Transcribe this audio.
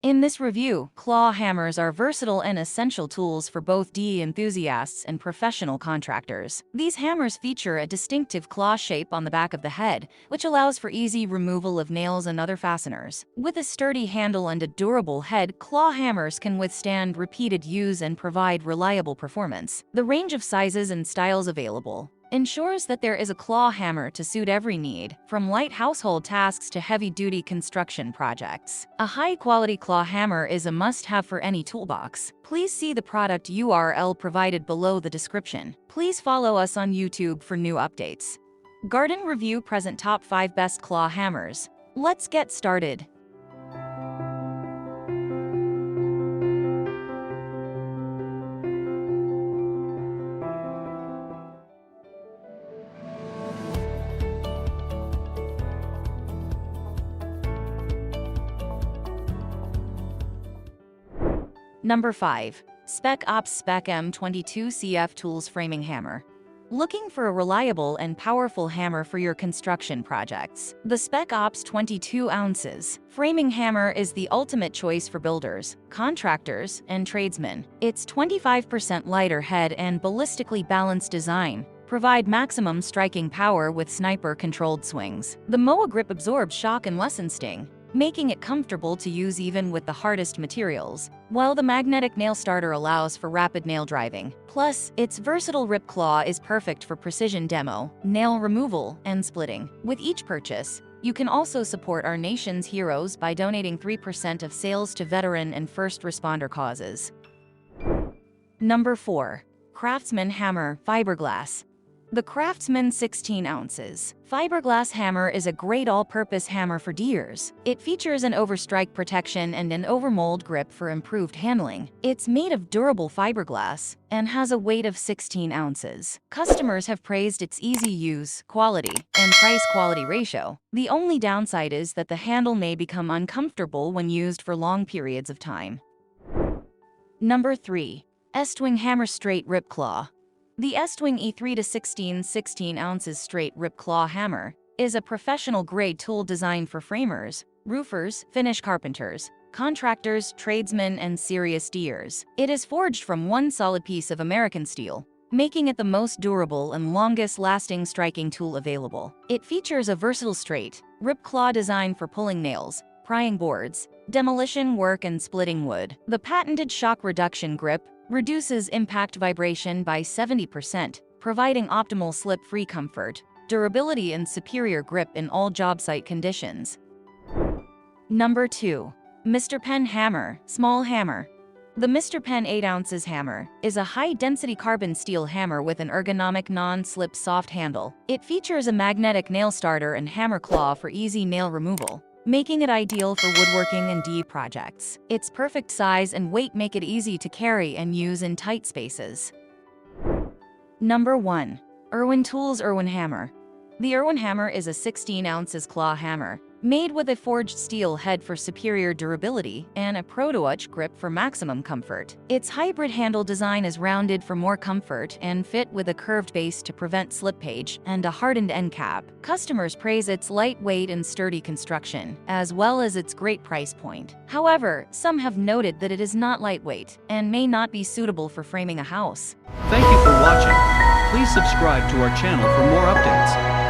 In this review, claw hammers are versatile and essential tools for both DIY enthusiasts and professional contractors. These hammers feature a distinctive claw shape on the back of the head, which allows for easy removal of nails and other fasteners. With a sturdy handle and a durable head, claw hammers can withstand repeated use and provide reliable performance. The range of sizes and styles available ensures that there is a claw hammer to suit every need, from light household tasks to heavy-duty construction projects. A high-quality claw hammer is a must-have for any toolbox. Please see the product URL provided below the description. Please follow us on YouTube for new updates. Garden Review present top 5 best claw hammers. Let's get started. Number 5. Spec Spec M22CF Tools Framing Hammer. Looking for a reliable and powerful hammer for your construction projects? The Spec 22 ounces framing hammer is the ultimate choice for builders, contractors, and tradesmen. Its 25% lighter head and ballistically balanced design provide maximum striking power with sniper-controlled swings. The MOA grip absorbs shock and lessens sting, making it comfortable to use even with the hardest materials, while the magnetic nail starter allows for rapid nail driving. Plus, its versatile rip claw is perfect for precision demo, nail removal, and splitting. With each purchase, you can also support our nation's heroes by donating 3% of sales to veteran and first responder causes. Number 4. CRAFTSMAN Hammer Fiberglass. The CRAFTSMAN 16 ounces fiberglass hammer is a great all-purpose hammer for DIYers. It features an overstrike protection and an overmold grip for improved handling. It's made of durable fiberglass and has a weight of 16 ounces. Customers have praised its easy use, quality, and price-quality ratio. The only downside is that the handle may become uncomfortable when used for long periods of time. Number 3. ESTWING Hammer Straight Rip Claw. The ESTWING E3 16 ounces straight rip claw hammer is a professional-grade tool designed for framers, roofers, finish carpenters, contractors, tradesmen, and serious DIYers. It is forged from one solid piece of American steel, making it the most durable and longest-lasting striking tool available. It features a versatile straight rip claw design for pulling nails, prying boards, demolition work, and splitting wood. The patented shock reduction grip reduces impact vibration by 70%, providing optimal slip-free comfort, durability, and superior grip in all job site conditions. Number 2. Mr. Penn Hammer Small Hammer. The Mr. Penn 8 ounces hammer is a high-density carbon steel hammer with an ergonomic non-slip soft handle. It features a magnetic nail starter and hammer claw for easy nail removal, making it ideal for woodworking and DIY projects. Its perfect size and weight make it easy to carry and use in tight spaces. Number 1. Irwin Tools Irwin Hammer. The Irwin hammer is a 16 ounces claw hammer, made with a forged steel head for superior durability and a proto-touch grip for maximum comfort. Its hybrid handle design is rounded for more comfort and fit with a curved base to prevent slippage and a hardened end cap. Customers praise its lightweight and sturdy construction, as well as its great price point. However, some have noted that it is not lightweight and may not be suitable for framing a house. Thank you for watching. Please subscribe to our channel for more updates.